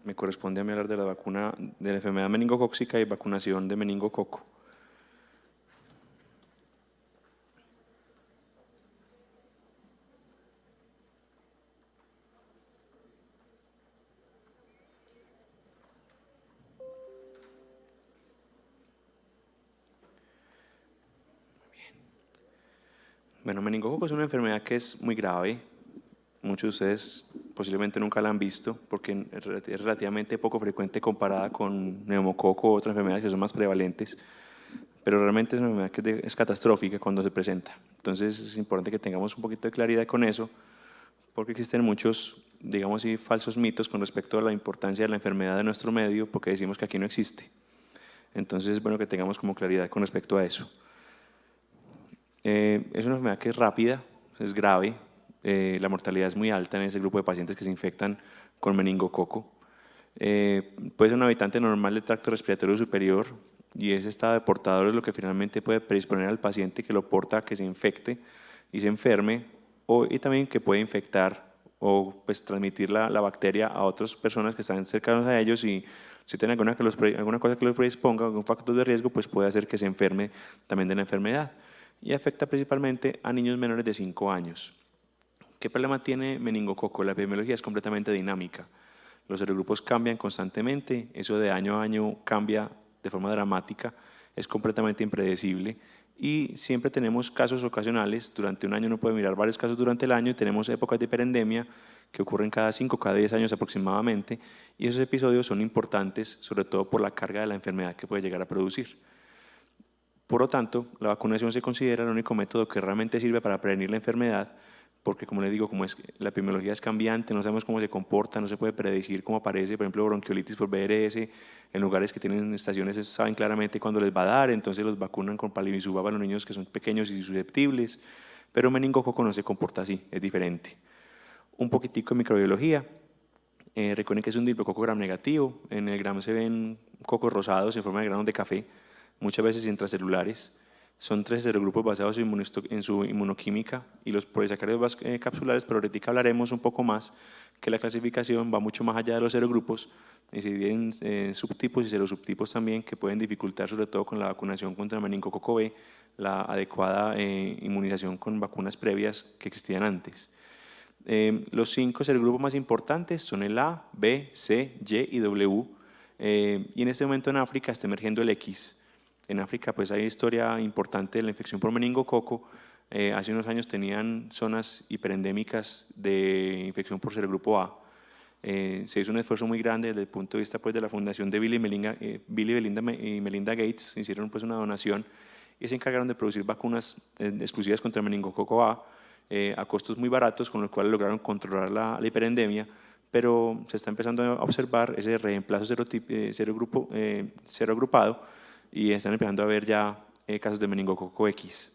me corresponde a mí hablar de la vacuna de la enfermedad meningocócica y vacunación de meningococo. Bueno, meningococo es una enfermedad que es muy grave. Muchos de ustedes posiblemente nunca la han visto porque es relativamente poco frecuente comparada con neumococo u otras enfermedades que son más prevalentes, pero realmente es una enfermedad que es catastrófica cuando se presenta. Entonces es importante que tengamos un poquito de claridad con eso, porque existen muchos, digamos así, falsos mitos con respecto a la importancia de la enfermedad de nuestro medio, porque decimos que aquí no existe. Entonces es bueno que tengamos como claridad con respecto a eso. Es una enfermedad que es rápida, es grave, la mortalidad es muy alta en ese grupo de pacientes que se infectan con meningococo. Puede ser un habitante normal del tracto respiratorio superior y ese estado de portador es lo que finalmente puede predisponer al paciente que lo porta a que se infecte y se enferme, y también que puede infectar o pues, transmitir la bacteria a otras personas que están cercanas a ellos, y si tienen alguna cosa que los predisponga, algún factor de riesgo, pues puede hacer que se enferme también de la enfermedad, y afecta principalmente a niños menores de 5 años. ¿Qué problema tiene meningococo? La epidemiología es completamente dinámica. Los serogrupos cambian constantemente, eso de año a año cambia de forma dramática, es completamente impredecible y siempre tenemos casos ocasionales. Durante un año uno puede mirar varios casos durante el año y tenemos épocas de hiperendemia que ocurren cada 5, cada 10 años aproximadamente, y esos episodios son importantes sobre todo por la carga de la enfermedad que puede llegar a producir. Por lo tanto, la vacunación se considera el único método que realmente sirve para prevenir la enfermedad, porque como les digo, la epidemiología es cambiante, no sabemos cómo se comporta, no se puede predecir cómo aparece, por ejemplo, bronquiolitis por VRS, en lugares que tienen estaciones saben claramente cuándo les va a dar, entonces los vacunan con palivizumab a los niños que son pequeños y susceptibles, pero meningococo no se comporta así, es diferente. Un poquitico de microbiología. Recuerden que es un diplococo gram negativo, en el gram se ven cocos rosados en forma de granos de café, muchas veces intracelulares. Son 3 serogrupos basados en su inmunoquímica y los polisacáridos capsulares, pero ahorita hablaremos un poco más que la clasificación va mucho más allá de los serogrupos y se dividen en subtipos y serosubtipos también, que pueden dificultar sobre todo con la vacunación contra meningococo B la adecuada inmunización con vacunas previas que existían antes. Los 5 serogrupos más importantes son el A, B, C, Y y W, y en este momento en África está emergiendo el X. En África pues hay historia importante de la infección por meningococo. Hace unos años tenían zonas hiperendémicas de infección por serogrupo A. Se hizo un esfuerzo muy grande desde el punto de vista pues, de la fundación de Bill y Melinda Gates, hicieron pues, una donación y se encargaron de producir vacunas exclusivas contra meningococo a costos muy baratos, con los cuales lograron controlar la hiperendemia, pero se está empezando a observar ese reemplazo serogrupado y están empezando a ver ya casos de meningococo X.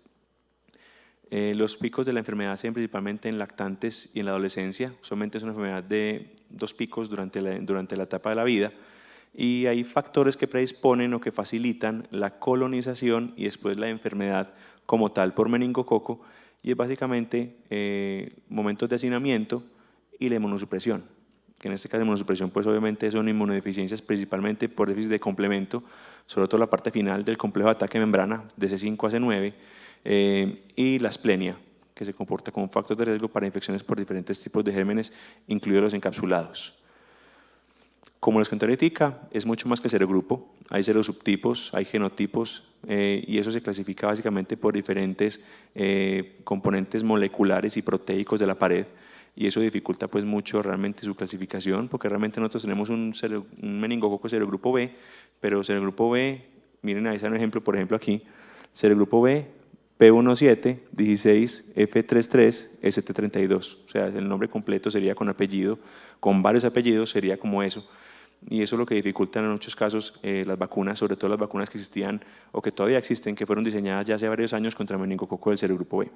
Los picos de la enfermedad se ven principalmente en lactantes y en la adolescencia. Usualmente es una enfermedad de 2 picos durante la etapa de la vida, y hay factores que predisponen o que facilitan la colonización y después la enfermedad como tal por meningococo, y es básicamente momentos de hacinamiento y la inmunosupresión, que en este caso de inmunosupresión pues obviamente son inmunodeficiencias principalmente por déficit de complemento, sobre todo la parte final del complejo de ataque de membrana de C5 a C9, y la asplenia, que se comporta como un factor de riesgo para infecciones por diferentes tipos de gérmenes, incluidos los encapsulados. Como les conté ahorita, es mucho más que serogrupo, hay serosubtipos, hay genotipos, y eso se clasifica básicamente por diferentes componentes moleculares y proteicos de la pared, y eso dificulta pues mucho realmente su clasificación, porque realmente nosotros tenemos un meningococo serogrupo B, pero serogrupo B, miren ahí está un ejemplo, por ejemplo aquí, serogrupo B, P17, 16, F33, ST32, o sea, el nombre completo sería con apellido, con varios apellidos sería como eso, y eso es lo que dificulta en muchos casos las vacunas, sobre todo las vacunas que existían o que todavía existen, que fueron diseñadas ya hace varios años contra meningococo del serogrupo B.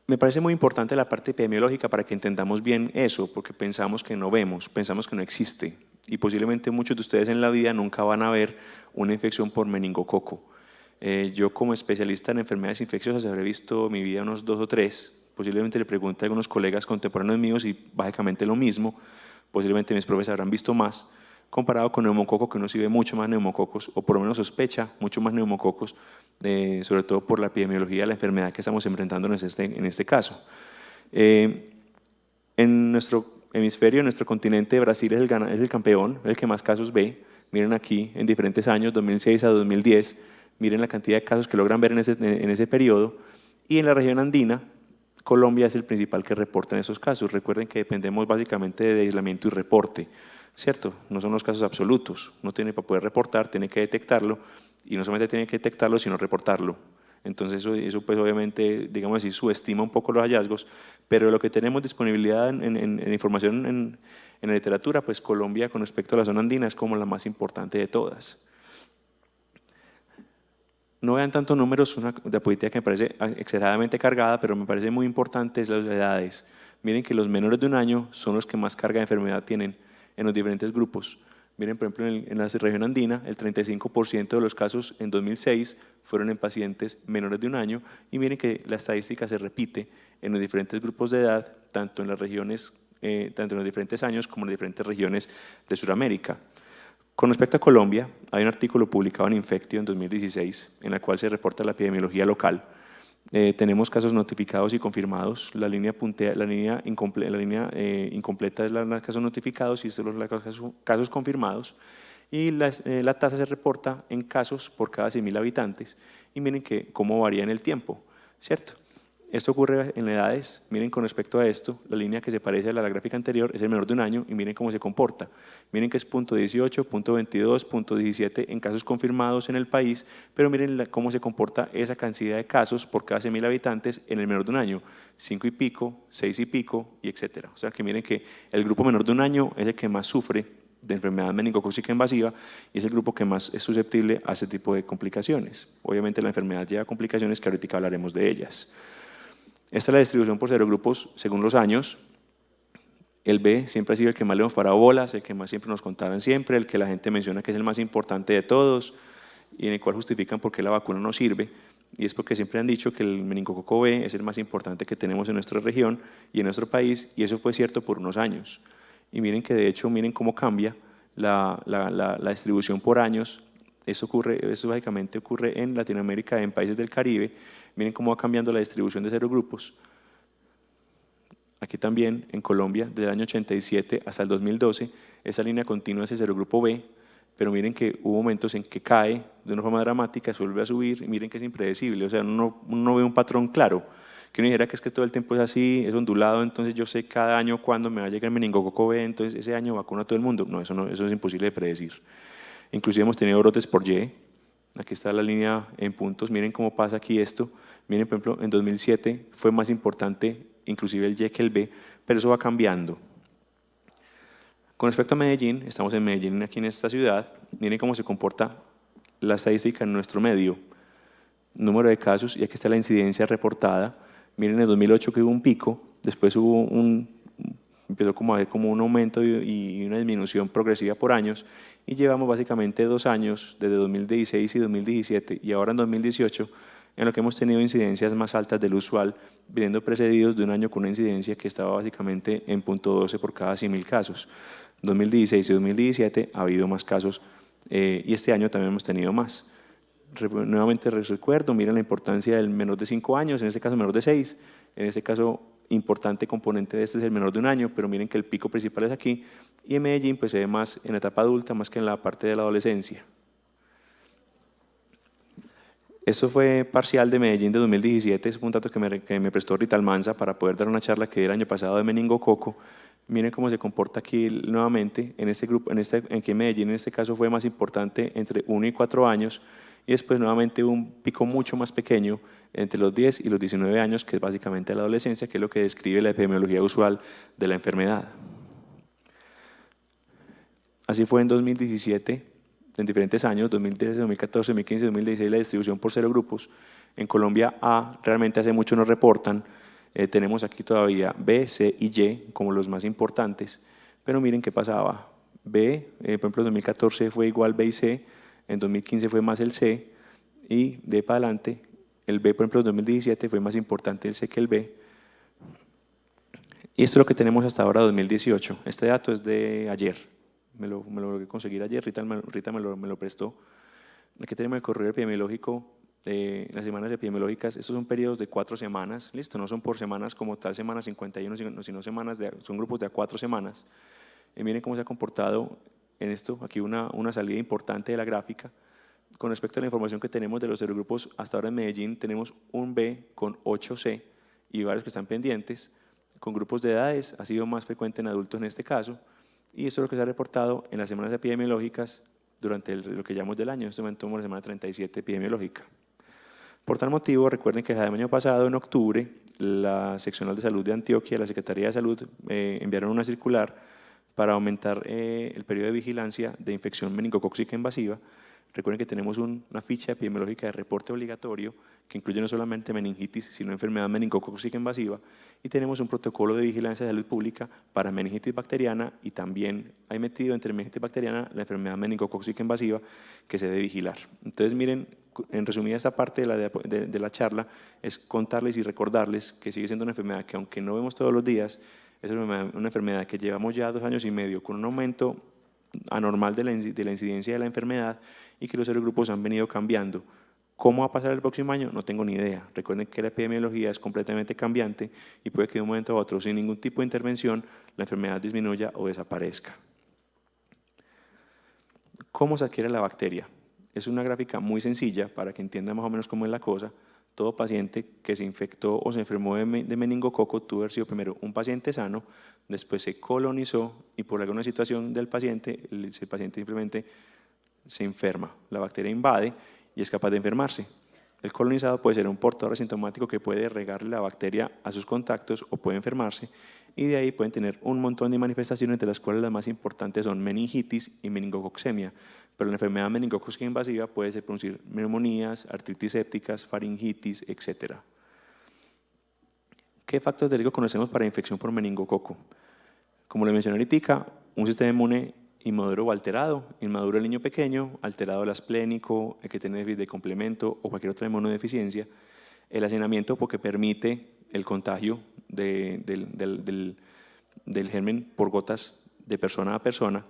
Me parece muy importante la parte epidemiológica para que entendamos bien eso, porque pensamos que no vemos, pensamos que no existe, y posiblemente muchos de ustedes en la vida nunca van a ver una infección por meningococo. Yo como especialista en enfermedades infecciosas habré visto en mi vida unos 2 o 3, posiblemente le pregunte a algunos colegas contemporáneos míos y básicamente lo mismo, posiblemente mis profes habrán visto más, comparado con neumococo, que uno sí ve mucho más neumococos, o por lo menos sospecha mucho más neumococos, sobre todo por la epidemiología de la enfermedad que estamos enfrentando en este caso. En nuestro hemisferio, en nuestro continente, Brasil es el campeón, el que más casos ve. Miren aquí, en diferentes años, 2006 a 2010, miren la cantidad de casos que logran ver en ese periodo. Y en la región andina, Colombia es el principal que reporta en esos casos. Recuerden que dependemos básicamente de aislamiento y reporte, ¿cierto? No son los casos absolutos. Uno tiene, para poder reportar, tiene que detectarlo, y no solamente tiene que detectarlo, sino reportarlo. Entonces eso pues obviamente, digamos así, subestima un poco los hallazgos, pero lo que tenemos disponibilidad en información en la literatura, pues Colombia con respecto a la zona andina es como la más importante de todas. No vean tantos números, una diapositiva que me parece exageradamente cargada, pero me parece muy importante es las edades. Miren que los menores de un año son los que más carga de enfermedad tienen en los diferentes grupos. Miren, por ejemplo, en la región andina, el 35% de los casos en 2006 fueron en pacientes menores de un año, y miren que la estadística se repite en los diferentes grupos de edad, tanto en las regiones, tanto en los diferentes años como en las diferentes regiones de Sudamérica. Con respecto a Colombia, hay un artículo publicado en Infectio en 2016, en el cual se reporta la epidemiología local. Tenemos casos notificados y confirmados. La línea incompleta es los casos notificados y estos son los casos confirmados. Y la tasa se reporta en casos por cada 100.000 habitantes. Y miren cómo varía en el tiempo, ¿cierto? Esto ocurre en edades. Miren con respecto a esto, la línea que se parece a la gráfica anterior es el menor de un año, y miren cómo se comporta. Miren que es .18, .22, .17 en casos confirmados en el país, pero miren cómo se comporta esa cantidad de casos por cada 100.000 habitantes en el menor de un año, 5 y pico, 6 y pico, y etcétera. O sea que miren que el grupo menor de un año es el que más sufre de enfermedad meningocócica invasiva y es el grupo que más es susceptible a este tipo de complicaciones. Obviamente la enfermedad lleva complicaciones que ahorita hablaremos de ellas. Esta es la distribución por serogrupos según los años. El B siempre ha sido el que más le hemos parado bolas, el que más siempre nos contaron siempre, el que la gente menciona que es el más importante de todos y en el cual justifican por qué la vacuna no sirve. Y es porque siempre han dicho que el meningococo B es el más importante que tenemos en nuestra región y en nuestro país, y eso fue cierto por unos años. Y miren que de hecho, miren cómo cambia la distribución por años. Eso básicamente ocurre en Latinoamérica, en países del Caribe. Miren cómo va cambiando la distribución de serogrupos. Aquí también en Colombia, desde el año 87 hasta el 2012, esa línea continua es el serogrupo B, pero miren que hubo momentos en que cae de una forma dramática, se vuelve a subir, y miren que es impredecible, o sea, uno no ve un patrón claro. Que uno dijera que es que todo el tiempo es así, es ondulado, entonces yo sé cada año cuándo me va a llegar el meningococo B, entonces ese año vacuna a todo el mundo. No, eso es imposible de predecir. Inclusive hemos tenido brotes por Y. Aquí está la línea en puntos, miren cómo pasa aquí esto. Miren, por ejemplo, en 2007 fue más importante inclusive el Y que el B, pero eso va cambiando. Con respecto a Medellín, estamos en Medellín, aquí en esta ciudad, miren cómo se comporta la estadística en nuestro medio. Número de casos, y aquí está la incidencia reportada. Miren en el 2008 que hubo un pico, después empezó como a haber como un aumento y una disminución progresiva por años, y llevamos básicamente 2 años, desde 2016 y 2017, y ahora en 2018, en lo que hemos tenido incidencias más altas del usual, viniendo precedidos de un año con una incidencia que estaba básicamente en .12 por cada 100.000 casos. 2016 y 2017 ha habido más casos, y este año también hemos tenido más. Nuevamente les recuerdo, miren la importancia del menor de 5 años, en este caso menor de 6, en este caso importante componente de este es el menor de un año, pero miren que el pico principal es aquí, y en Medellín pues se ve más en la etapa adulta más que en la parte de la adolescencia. Esto fue parcial de Medellín de 2017, es un dato que me prestó Rita Almanza para poder dar una charla que di el año pasado de meningococo. Miren cómo se comporta aquí nuevamente en este grupo, en que Medellín en este caso fue más importante entre 1 y 4 años, y después nuevamente un pico mucho más pequeño entre los 10 y los 19 años, que es básicamente la adolescencia, que es lo que describe la epidemiología usual de la enfermedad. Así fue en 2017, en diferentes años, 2013, 2014, 2015, 2016, la distribución por serogrupos. En Colombia A realmente hace mucho no reportan, tenemos aquí todavía B, C y Y como los más importantes, pero miren qué pasaba. B, por ejemplo, en 2014 fue igual B y C, en 2015 fue más el C, y de para adelante, el B, por ejemplo, en 2017 fue más importante el C que el B, Y esto es lo que tenemos hasta ahora, 2018. Este dato es de ayer. Me lo logré conseguir ayer, Rita me lo prestó. Aquí tenemos el correo epidemiológico, las semanas epidemiológicas. Estos son periodos de 4 semanas, listo, no son por semanas como tal, semana 51, sino semanas son grupos de a 4 semanas. Miren cómo se ha comportado en esto, aquí una salida importante de la gráfica. Con respecto a la información que tenemos de los serogrupos, hasta ahora en Medellín tenemos un B con 8C y varios que están pendientes. Con grupos de edades ha sido más frecuente en adultos en este caso, y esto es lo que se ha reportado en las semanas epidemiológicas durante lo que llamamos del año. En este momento somos la semana 37 epidemiológica. Por tal motivo, recuerden que el año pasado, en octubre, la Seccional de Salud de Antioquia y la Secretaría de Salud enviaron una circular para aumentar el periodo de vigilancia de infección meningocócica invasiva. Recuerden que tenemos una ficha epidemiológica de reporte obligatorio que incluye no solamente meningitis, sino enfermedad meningocócica invasiva, y tenemos un protocolo de vigilancia de salud pública para meningitis bacteriana, y también hay metido entre meningitis bacteriana la enfermedad meningocócica invasiva que se debe vigilar. Entonces, miren, en resumida esta parte de la charla es contarles y recordarles que sigue siendo una enfermedad que, aunque no vemos todos los días, es una enfermedad que llevamos ya 2 años y medio con un aumento anormal de la incidencia de la enfermedad, y que los serogrupos han venido cambiando. ¿Cómo va a pasar el próximo año? No tengo ni idea. Recuerden que la epidemiología es completamente cambiante y puede que de un momento a otro, sin ningún tipo de intervención, la enfermedad disminuya o desaparezca. ¿Cómo se adquiere la bacteria? Es una gráfica muy sencilla para que entiendan más o menos cómo es la cosa. Todo paciente que se infectó o se enfermó de meningococo tuvo que haber sido primero un paciente sano, después se colonizó y por alguna situación del paciente, el paciente simplemente se enferma. La bacteria invade y es capaz de enfermarse. El colonizado puede ser un portador asintomático que puede regarle la bacteria a sus contactos o puede enfermarse, y de ahí pueden tener un montón de manifestaciones, entre las cuales las más importantes son meningitis y meningococcemia. Pero la enfermedad meningocócica invasiva puede ser producir neumonías, artritis sépticas, faringitis, etc. ¿Qué factores de riesgo conocemos para infección por meningococo? Como le mencioné ahorita, un sistema inmune inmaduro o alterado, inmaduro el niño pequeño, alterado el asplénico, el que tiene déficit de complemento o cualquier otra inmunodeficiencia, el hacinamiento porque permite el contagio del germen por gotas de persona a persona,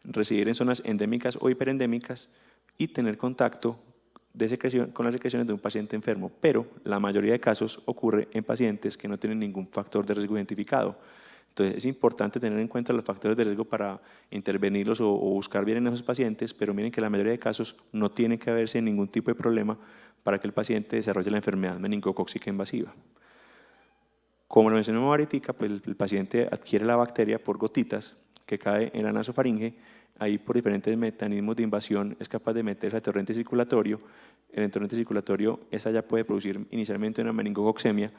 residir en zonas endémicas o hiperendémicas y tener contacto con las secreciones de un paciente enfermo, pero la mayoría de casos ocurre en pacientes que no tienen ningún factor de riesgo identificado. Entonces es importante tener en cuenta los factores de riesgo para intervenirlos o buscar bien en esos pacientes, pero miren que la mayoría de casos no tiene que haberse ningún tipo de problema para que el paciente desarrolle la enfermedad meningocócica invasiva. Como lo mencioné ahorita, pues el paciente adquiere la bacteria por gotitas que cae en la nasofaringe. Ahí, por diferentes mecanismos de invasión, es capaz de meterse al torrente circulatorio. En el torrente circulatorio, esa ya puede producir inicialmente una meningococcemia.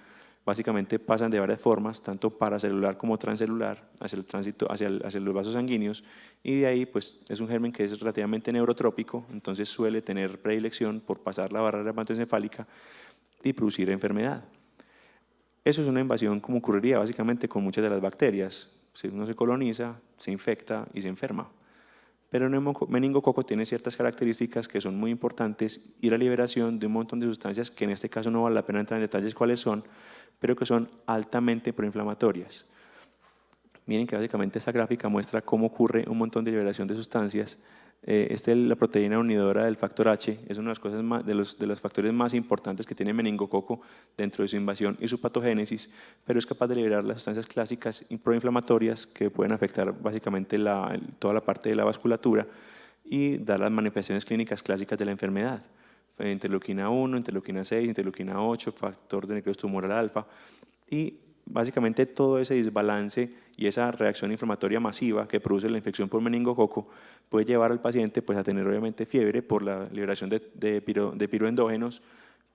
Básicamente pasan de varias formas, tanto paracelular como transcelular, hacia el tránsito hacia los vasos sanguíneos, y de ahí pues es un germen que es relativamente neurotrópico, entonces suele tener predilección por pasar la barrera hematoencefálica y producir enfermedad. Eso es una invasión como ocurriría básicamente con muchas de las bacterias. Uno se coloniza, se infecta y se enferma. Pero el meningococo tiene ciertas características que son muy importantes, y la liberación de un montón de sustancias que en este caso no vale la pena entrar en detalles cuáles son, pero que son altamente proinflamatorias. Miren que básicamente esta gráfica muestra cómo ocurre un montón de liberación de sustancias. Esta es la proteína unidora del factor H, es una de las cosas de los factores más importantes que tiene meningococo dentro de su invasión y su patogénesis, pero es capaz de liberar las sustancias clásicas y proinflamatorias que pueden afectar básicamente toda la parte de la vasculatura y dar las manifestaciones clínicas clásicas de la enfermedad. Interleuquina 1, interleuquina 6, interleuquina 8, factor de necrosis tumoral alfa, y básicamente todo ese desbalance y esa reacción inflamatoria masiva que produce la infección por meningococo puede llevar al paciente pues, a tener obviamente fiebre por la liberación de piroendógenos,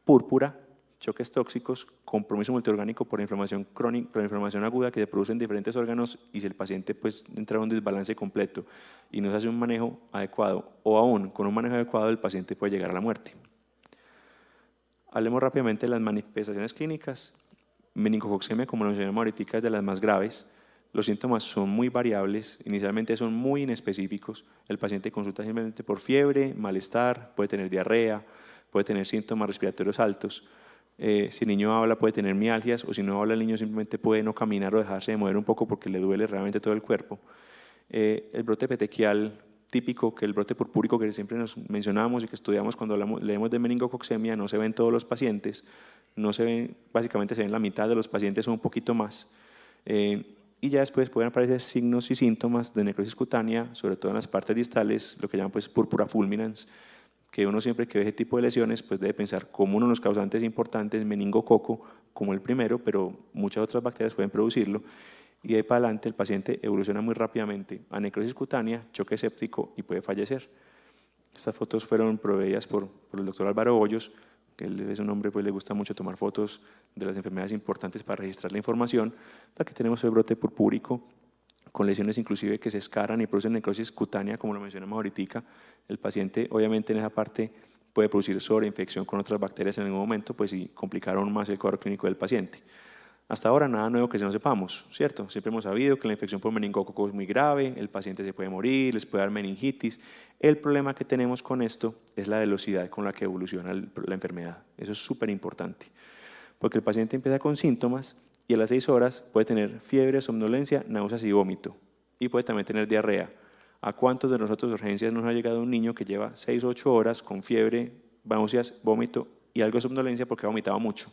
púrpura, choques tóxicos, compromiso multiorgánico por inflamación crónica, por inflamación aguda que se produce en diferentes órganos, y si el paciente pues, entra en un desbalance completo y no se hace un manejo adecuado, o aún con un manejo adecuado, el paciente puede llegar a la muerte. Hablemos rápidamente de las manifestaciones clínicas. Meningococcemia, como lo mencionamos ahorita, es de las más graves. Los síntomas son muy variables, inicialmente son muy inespecíficos. El paciente consulta simplemente por fiebre, malestar, puede tener diarrea, puede tener síntomas respiratorios altos. Si el niño habla puede tener mialgias, o si no habla el niño simplemente puede no caminar o dejarse de mover un poco porque le duele realmente todo el cuerpo. El brote petequial típico, que el brote purpúrico que siempre nos mencionamos y que estudiamos cuando leemos de meningococcemia, no se ve en todos los pacientes, no se ven, básicamente se ve en la mitad de los pacientes o un poquito más. Y ya después pueden aparecer signos y síntomas de necrosis cutánea, sobre todo en las partes distales, lo que llaman pues púrpura fulminans, que uno siempre que ve ese tipo de lesiones pues debe pensar como uno de los causantes importantes, meningococo, como el primero, pero muchas otras bacterias pueden producirlo. Y de ahí para adelante el paciente evoluciona muy rápidamente a necrosis cutánea, choque séptico y puede fallecer. Estas fotos fueron proveídas por el doctor Álvaro Hoyos, que él es un hombre, pues le gusta mucho tomar fotos de las enfermedades importantes para registrar la información. Aquí tenemos el brote purpúrico, con lesiones inclusive que se escaran y producen necrosis cutánea, como lo mencionamos ahorita. El paciente, obviamente, en esa parte puede producir sobreinfección con otras bacterias en algún momento, pues y complicar aún más el cuadro clínico del paciente. Hasta ahora nada nuevo que no sepamos, ¿cierto? Siempre hemos sabido que la infección por meningococo es muy grave, el paciente se puede morir, les puede dar meningitis. El problema que tenemos con esto es la velocidad con la que evoluciona la enfermedad. Eso es súper importante, porque el paciente empieza con síntomas y a las 6 horas puede tener fiebre, somnolencia, náuseas y vómito. Y puede también tener diarrea. ¿A cuántos de nosotros de urgencias nos ha llegado un niño que lleva 6 o 8 horas con fiebre, náuseas, vómito y algo de somnolencia porque ha vomitado mucho?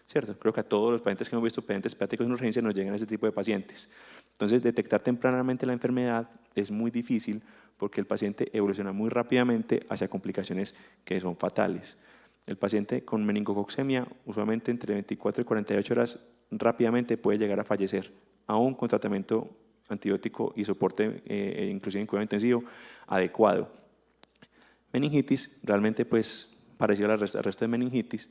¿Cierto? Creo que a todos los pacientes que hemos visto, pacientes pediátricos en urgencia, nos llegan a este tipo de pacientes. Entonces, detectar tempranamente la enfermedad es muy difícil porque el paciente evoluciona muy rápidamente hacia complicaciones que son fatales. El paciente con meningococcemia, usualmente entre 24 y 48 horas, rápidamente puede llegar a fallecer, aún con tratamiento antibiótico y soporte, inclusive en cuidado intensivo, adecuado. Meningitis, realmente pues parecido al resto de meningitis,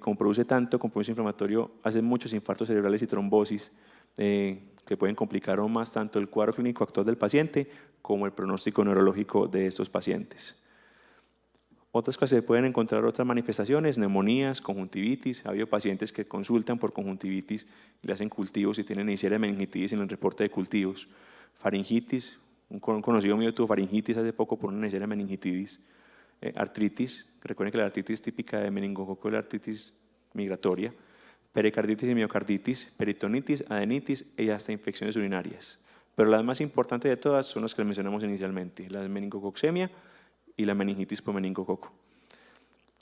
como produce tanto compromiso inflamatorio, hace muchos infartos cerebrales y trombosis que pueden complicar aún más tanto el cuadro clínico actual del paciente como el pronóstico neurológico de estos pacientes. Otras cosas se pueden encontrar otras manifestaciones, neumonías, conjuntivitis. Ha habido pacientes que consultan por conjuntivitis, le hacen cultivos y tienen inicial de meningitis en el reporte de cultivos. Faringitis, un conocido mío tuvo faringitis hace poco por una inicial de meningitis. Artritis, recuerden que la artritis típica de meningococo es la artritis migratoria, pericarditis y miocarditis, peritonitis, adenitis y hasta infecciones urinarias. Pero las más importantes de todas son las que mencionamos inicialmente, la meningococcemia y la meningitis por meningococo.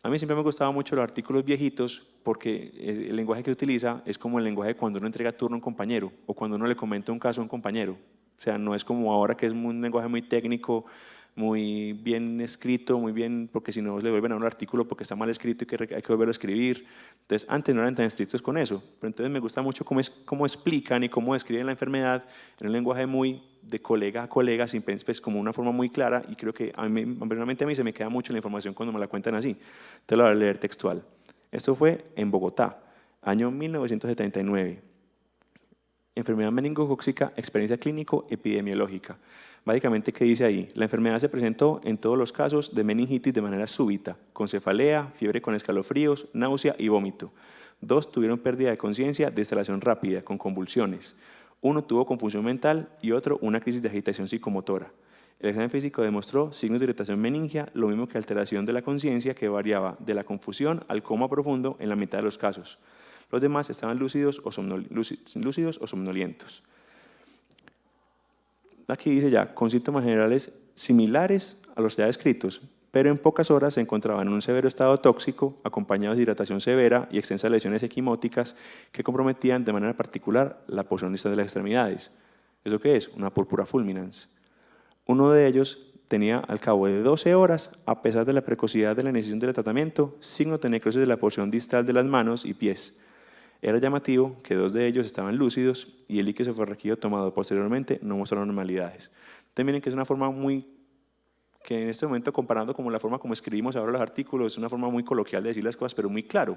A mí siempre me gustaban mucho los artículos viejitos porque el lenguaje que utiliza es como el lenguaje cuando uno entrega turno a un compañero o cuando uno le comenta un caso a un compañero. O sea, no es como ahora que es un lenguaje muy técnico, muy bien escrito, muy bien, porque si no le vuelven a un artículo porque está mal escrito y que hay que volverlo a escribir. Entonces, antes no eran tan estrictos con eso, pero entonces me gusta mucho cómo explican y cómo describen la enfermedad en un lenguaje muy de colega a colega, sin pues, como una forma muy clara, y creo que personalmente a mí se me queda mucho la información cuando me la cuentan así. Te lo voy a leer textual. Esto fue en Bogotá, año 1979. Enfermedad meningocócica, experiencia clínico-epidemiológica. Básicamente, ¿qué dice ahí? La enfermedad se presentó en todos los casos de meningitis de manera súbita, con cefalea, fiebre con escalofríos, náusea y vómito. 2 tuvieron pérdida de conciencia, destalación rápida, con convulsiones. 1 tuvo confusión mental y otro una crisis de agitación psicomotora. El examen físico demostró signos de irritación meningia, lo mismo que alteración de la conciencia que variaba de la confusión al coma profundo en la mitad de los casos. Los demás estaban lúcidos o somnolientos. Aquí dice ya, con síntomas generales similares a los ya descritos, pero en pocas horas se encontraban en un severo estado tóxico, acompañados de hidratación severa y extensas lesiones equimóticas que comprometían de manera particular la porción distal de las extremidades. ¿Eso qué es? Una púrpura fulminans. Uno de ellos tenía al cabo de 12 horas, a pesar de la precocidad de la iniciación del tratamiento, signos de necrosis de la porción distal de las manos y pies. Era llamativo que 2 de ellos estaban lúcidos y el líquido cefalorraquídeo tomado posteriormente no mostró anormalidades. Entonces miren que es una forma que en este momento, comparando como la forma como escribimos ahora los artículos, es una forma muy coloquial de decir las cosas, pero muy claro. O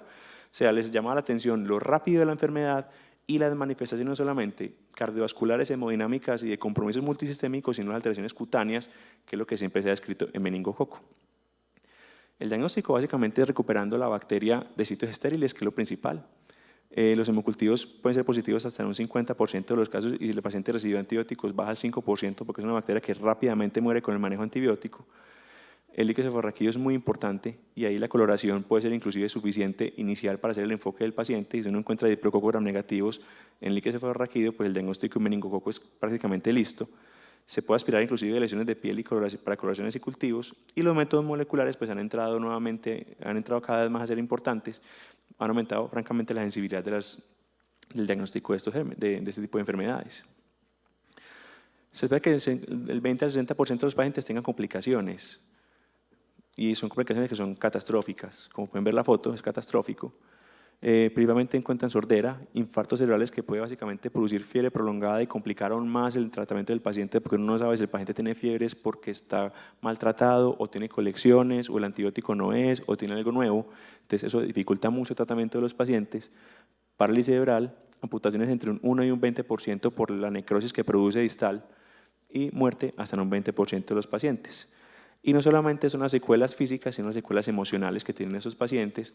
sea, les llama la atención lo rápido de la enfermedad y las manifestaciones no solamente cardiovasculares, hemodinámicas y de compromisos multisistémicos, sino las alteraciones cutáneas, que es lo que siempre se ha descrito en meningococo. El diagnóstico básicamente es recuperando la bacteria de sitios estériles, que es lo principal. Los hemocultivos pueden ser positivos hasta en un 50% de los casos y si el paciente recibe antibióticos baja al 5% porque es una bacteria que rápidamente muere con el manejo antibiótico. El líquido cefalorraquídeo es muy importante y ahí la coloración puede ser inclusive suficiente inicial para hacer el enfoque del paciente, y si uno encuentra diplococo gram negativos en líquido cefalorraquídeo, pues el diagnóstico de meningococo es prácticamente listo. Se puede aspirar inclusive de lesiones de piel y para coloraciones y cultivos, y los métodos moleculares pues han entrado cada vez más a ser importantes, han aumentado francamente la sensibilidad del diagnóstico de este tipo de enfermedades. Se espera que el 20 al 60% de los pacientes tengan complicaciones, y son complicaciones que son catastróficas. Como pueden ver la foto, es catastrófico. Principalmente encuentran sordera, infartos cerebrales que puede básicamente producir fiebre prolongada y complicar aún más el tratamiento del paciente, porque uno no sabe si el paciente tiene fiebres porque está maltratado o tiene colecciones o el antibiótico no es o tiene algo nuevo. Entonces eso dificulta mucho el tratamiento de los pacientes. Parálisis cerebral, amputaciones entre un 1 y un 20% por la necrosis que produce distal, y muerte hasta en un 20% de los pacientes. Y no solamente son las secuelas físicas, sino las secuelas emocionales que tienen esos pacientes.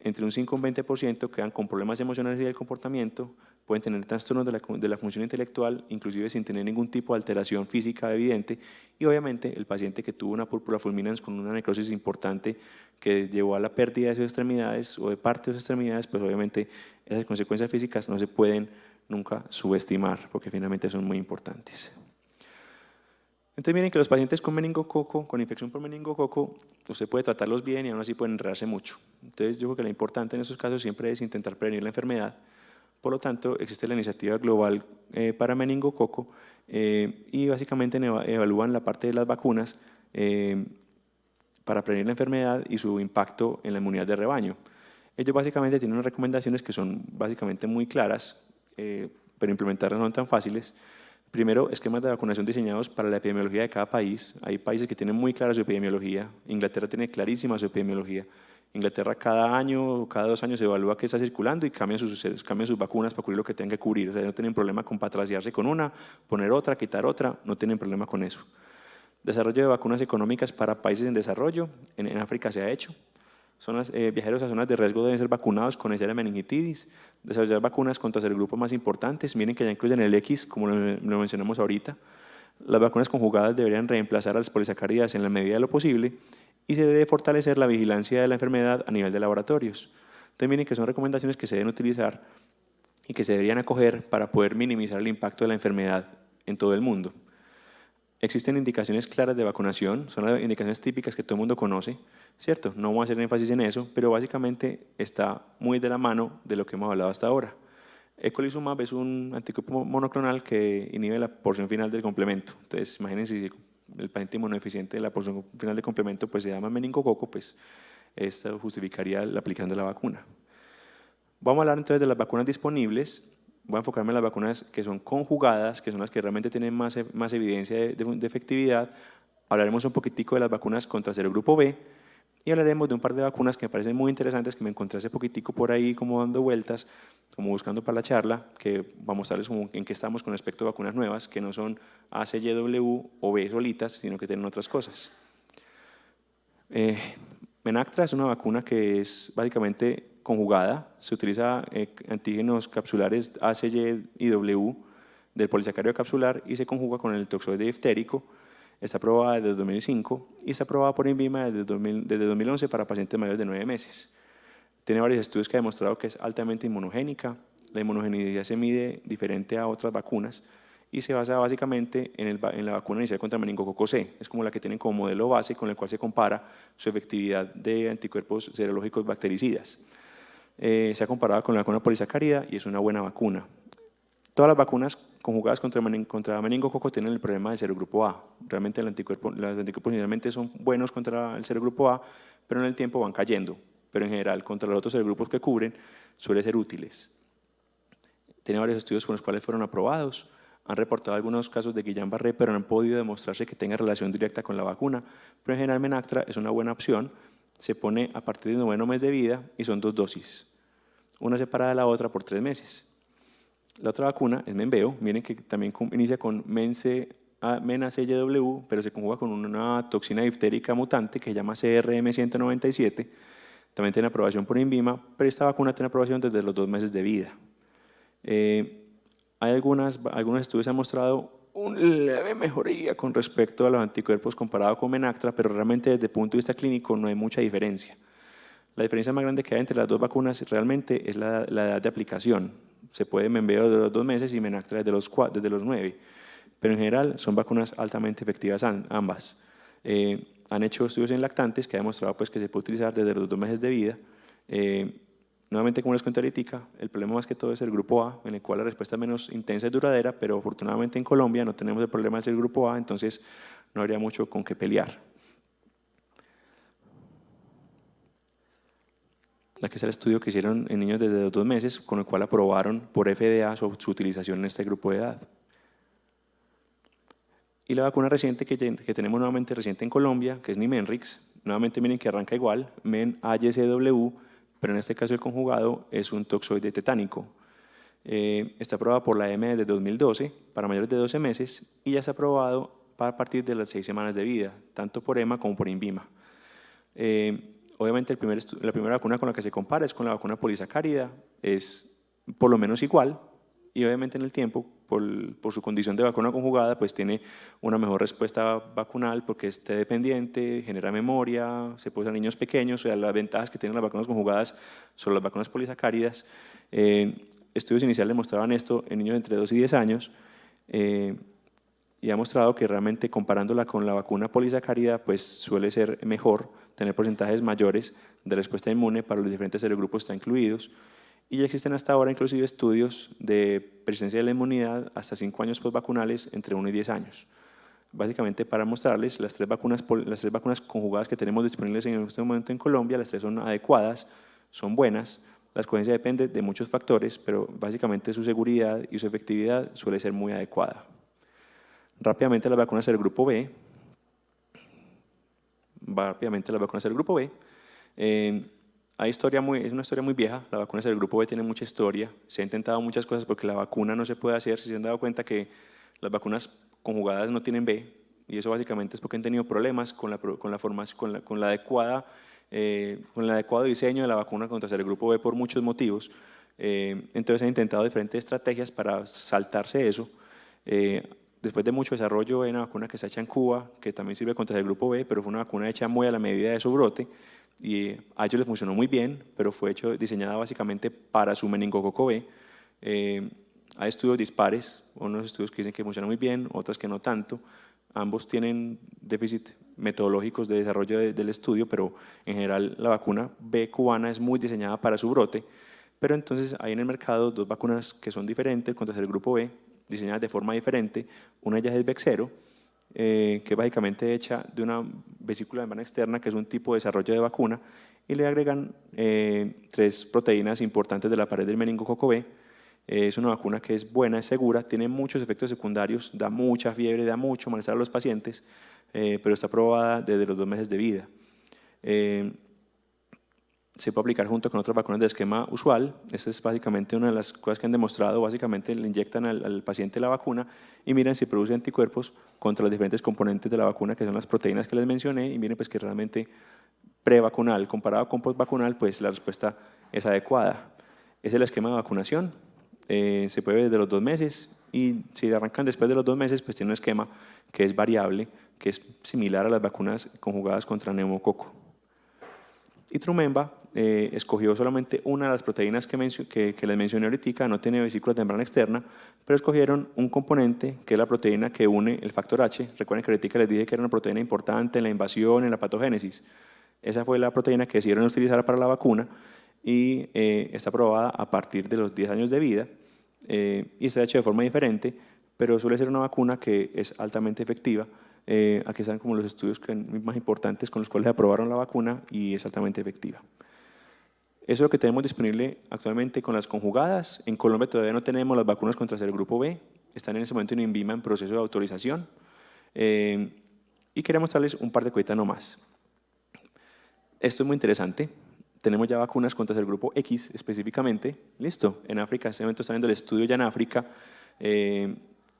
Entre un 5 y un 20% quedan con problemas emocionales y del comportamiento, pueden tener trastornos de la función intelectual, inclusive sin tener ningún tipo de alteración física evidente, y obviamente el paciente que tuvo una púrpura fulminans con una necrosis importante que llevó a la pérdida de sus extremidades o de parte de sus extremidades, pues obviamente esas consecuencias físicas no se pueden nunca subestimar, porque finalmente son muy importantes. Entonces miren que los pacientes con meningococo, con infección por meningococo, usted puede tratarlos bien y aún así pueden enredarse mucho. Entonces yo creo que lo importante en esos casos siempre es intentar prevenir la enfermedad. Por lo tanto, existe la iniciativa global para meningococo y básicamente evalúan la parte de las vacunas para prevenir la enfermedad y su impacto en la inmunidad de rebaño. Ellos básicamente tienen unas recomendaciones que son básicamente muy claras, pero implementarlas no son tan fáciles. Primero, esquemas de vacunación diseñados para la epidemiología de cada país. Hay países que tienen muy clara su epidemiología. Inglaterra tiene clarísima su epidemiología. Inglaterra cada año o cada 2 años evalúa qué está circulando y cambian sus vacunas para cubrir lo que tengan que cubrir. O sea, no tienen problema con patraciarse con una, poner otra, quitar otra, no tienen problema con eso. Desarrollo de vacunas económicas para países en desarrollo. En África se ha hecho. Viajeros a zonas de riesgo deben ser vacunados con Neisseria meningitidis. Desarrollar vacunas contra los grupos más importantes. Miren que ya incluyen el X, como lo mencionamos ahorita. Las vacunas conjugadas deberían reemplazar a las polisacáridas en la medida de lo posible, y se debe fortalecer la vigilancia de la enfermedad a nivel de laboratorios. Entonces miren que son recomendaciones que se deben utilizar y que se deberían acoger para poder minimizar el impacto de la enfermedad en todo el mundo. Existen indicaciones claras de vacunación, son las indicaciones típicas que todo el mundo conoce, ¿cierto? No voy a hacer énfasis en eso, pero básicamente está muy de la mano de lo que hemos hablado hasta ahora. Eculizumab es un anticuerpo monoclonal que inhibe la porción final del complemento. Entonces, imagínense si el paciente inmunodeficiente de la porción final del complemento pues se llama meningococo, pues esto justificaría la aplicación de la vacuna. Vamos a hablar entonces de las vacunas disponibles. Voy a enfocarme en las vacunas que son conjugadas, que son las que realmente tienen más evidencia de efectividad. Hablaremos un poquitico de las vacunas contra serogrupo B y hablaremos de un par de vacunas que me parecen muy interesantes, que me encontré hace poquitico por ahí como dando vueltas, como buscando para la charla, que vamos a mostrarles en qué estamos con respecto a vacunas nuevas, que no son ACYW o B solitas, sino que tienen otras cosas. Menactra es una vacuna que es básicamente conjugada, se utiliza antígenos capsulares ACY y W del polisacárido capsular y se conjuga con el toxoide diftérico. Está aprobada desde 2005 y está aprobada por INVIMA desde 2011 para pacientes mayores de 9 meses. Tiene varios estudios que han demostrado que es altamente inmunogénica. La inmunogenicidad se mide diferente a otras vacunas y se basa básicamente en la vacuna inicial contra meningococo C. Es como la que tienen como modelo base con el cual se compara su efectividad de anticuerpos serológicos bactericidas. Se ha comparado con la vacuna polisacárida y es una buena vacuna. Todas las vacunas conjugadas contra meningococo tienen el problema del serogrupo A. Realmente los anticuerpos inicialmente son buenos contra el serogrupo A, pero en el tiempo van cayendo. Pero en general, contra los otros serogrupos que cubren, suelen ser útiles. Tiene varios estudios con los cuales fueron aprobados. Han reportado algunos casos de Guillain-Barré, pero no han podido demostrarse que tenga relación directa con la vacuna. Pero en general, Menactra es una buena opción. Se pone a partir del 9º mes de vida y son 2 dosis, una separada de la otra por 3 meses. La otra vacuna es Menveo, miren que también inicia con MENACYW, pero se conjuga con una toxina diftérica mutante que se llama CRM197, también tiene aprobación por INVIMA, pero esta vacuna tiene aprobación desde los 2 meses de vida. Hay algunos estudios que han mostrado una leve mejoría con respecto a los anticuerpos comparado con Menactra, pero realmente desde el punto de vista clínico no hay mucha diferencia. La diferencia más grande que hay entre las dos vacunas realmente es la edad de aplicación. Se puede Menveo de los 2 meses y Menactra desde los 9, pero en general son vacunas altamente efectivas ambas. Han hecho estudios en lactantes que ha demostrado pues, que se puede utilizar desde los 2 meses de vida. Nuevamente, como les conté ahorita, el problema más que todo es el grupo A, en el cual la respuesta es menos intensa y duradera, pero afortunadamente en Colombia no tenemos el problema del grupo A, entonces no habría mucho con qué pelear. Aquí está el estudio que hicieron en niños desde los 2 meses, con el cual aprobaron por FDA su utilización en este grupo de edad. Y la vacuna reciente que tenemos nuevamente reciente en Colombia, que es Nimenrix, nuevamente miren que arranca igual, MEN-AYCW, pero en este caso el conjugado es un toxoide tetánico. Está aprobada por la EMA desde 2012 para mayores de 12 meses y ya está aprobado a partir de las 6 semanas de vida, tanto por EMA como por INVIMA. Obviamente la primera vacuna con la que se compara es con la vacuna polisacárida, es por lo menos igual y obviamente en el tiempo, por su condición de vacuna conjugada, pues tiene una mejor respuesta vacunal porque es T-dependiente, genera memoria, se puede usar en niños pequeños, o sea, las ventajas que tienen las vacunas conjugadas son las vacunas polisacáridas. Estudios iniciales mostraban esto en niños entre 2 y 10 años y ha mostrado que realmente comparándola con la vacuna polisacárida pues suele ser mejor, tener porcentajes mayores de respuesta inmune para los diferentes serogrupos que están incluidos. Y ya existen hasta ahora inclusive estudios de persistencia de la inmunidad hasta 5 años postvacunales entre 1 y 10 años. Básicamente para mostrarles las tres vacunas conjugadas que tenemos disponibles en este momento en Colombia, las 3 son adecuadas, son buenas. La escogencia depende de muchos factores, pero básicamente su seguridad y su efectividad suele ser muy adecuada. Rápidamente las vacunas del grupo B. Es una historia muy vieja, la vacuna del grupo B tiene mucha historia, se ha intentado muchas cosas porque la vacuna no se puede hacer, si se han dado cuenta que las vacunas conjugadas no tienen B, y eso básicamente es porque han tenido problemas con el adecuado diseño de la vacuna contra el grupo B por muchos motivos. Entonces han intentado diferentes estrategias para saltarse eso. Después de mucho desarrollo hay una vacuna que se hecha en Cuba, que también sirve contra el grupo B, pero fue una vacuna hecha muy a la medida de su brote, y a ellos les funcionó muy bien, pero fue diseñada básicamente para su meningococo B. Hay estudios dispares, unos estudios que dicen que funciona muy bien, otros que no tanto. Ambos tienen déficit metodológicos de desarrollo del estudio, pero en general la vacuna B cubana es muy diseñada para su brote. Pero entonces hay en el mercado 2 vacunas que son diferentes contra el grupo B, diseñadas de forma diferente. Una de ellas es Bexero, que es básicamente hecha de una vesícula de membrana externa, que es un tipo de desarrollo de vacuna, y le agregan 3 proteínas importantes de la pared del meningococo B. Es una vacuna que es buena, es segura, tiene muchos efectos secundarios, da mucha fiebre, da mucho malestar a los pacientes, pero está aprobada desde los 2 meses de vida. Se puede aplicar junto con otras vacunas de esquema usual. Esta es básicamente una de las cosas que han demostrado. Básicamente le inyectan al paciente la vacuna y miren si produce anticuerpos contra los diferentes componentes de la vacuna, que son las proteínas que les mencioné, y miren pues que realmente prevacunal comparado con postvacunal, pues la respuesta es adecuada. Es el esquema de vacunación. Se puede ver desde los 2 meses y si arrancan después de los 2 meses, pues tiene un esquema que es variable, que es similar a las vacunas conjugadas contra neumococo. Y Trumemba escogió solamente una de las proteínas que les mencioné ahorita, no tiene vesículas de membrana externa, pero escogieron un componente que es la proteína que une el factor H. Recuerden que ahorita les dije que era una proteína importante en la invasión, en la patogénesis. Esa fue la proteína que decidieron utilizar para la vacuna y está aprobada a partir de los 10 años de vida y está hecho de forma diferente, pero suele ser una vacuna que es altamente efectiva. Aquí están como los estudios más importantes con los cuales aprobaron la vacuna y es altamente efectiva. Eso es lo que tenemos disponible actualmente con las conjugadas. En Colombia todavía no tenemos las vacunas contra el grupo B, están en ese momento en INVIMA en proceso de autorización. Y quería mostrarles un par de cositas nomás. Esto es muy interesante. Tenemos ya vacunas contra el grupo X específicamente. Listo, en África, en este momento está viendo el estudio ya en África,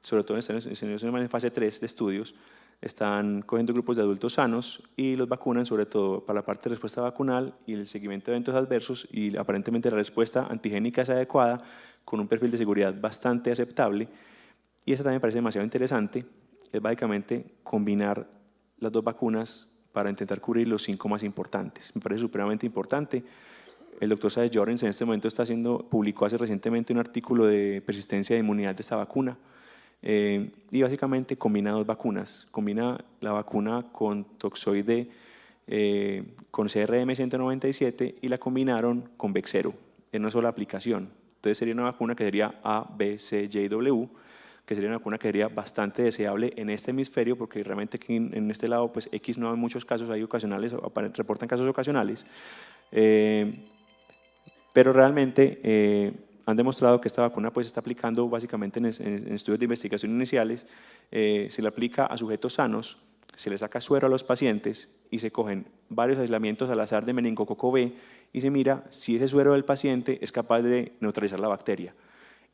sobre todo en fase 3 de estudios. Están cogiendo grupos de adultos sanos y los vacunan sobre todo para la parte de respuesta vacunal y el seguimiento de eventos adversos, y aparentemente la respuesta antigénica es adecuada con un perfil de seguridad bastante aceptable. Y esa también me parece demasiado interesante, es básicamente combinar las dos vacunas para intentar cubrir los 5 más importantes. Me parece supremamente importante. El doctor Sáez Llorens en este momento publicó hace recientemente un artículo de persistencia de inmunidad de esta vacuna, y básicamente combina dos vacunas. Combina la vacuna con toxoide, con CRM 197 y la combinaron con Bexero en una sola aplicación. Entonces sería una vacuna que sería A, B, C, Y, W, que sería una vacuna que sería bastante deseable en este hemisferio, porque realmente aquí en este lado, pues X no hay muchos casos, hay ocasionales, reportan casos ocasionales, pero realmente han demostrado que esta vacuna pues, se está aplicando básicamente en estudios de investigación iniciales, se le aplica a sujetos sanos, se le saca suero a los pacientes y se cogen varios aislamientos al azar de meningococo B y se mira si ese suero del paciente es capaz de neutralizar la bacteria.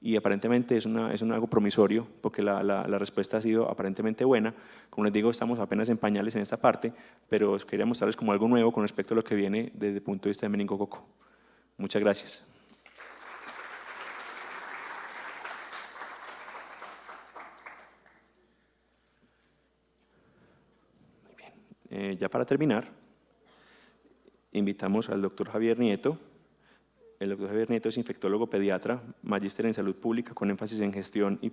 Y aparentemente es algo promisorio, porque la respuesta ha sido aparentemente buena. Como les digo, estamos apenas en pañales en esta parte, pero quería mostrarles como algo nuevo con respecto a lo que viene desde el punto de vista de meningococo. Muchas gracias. Muy bien. Ya para terminar, invitamos al doctor Javier Nieto. El doctor Javier Nieto es infectólogo pediatra, magíster en salud pública con énfasis en gestión y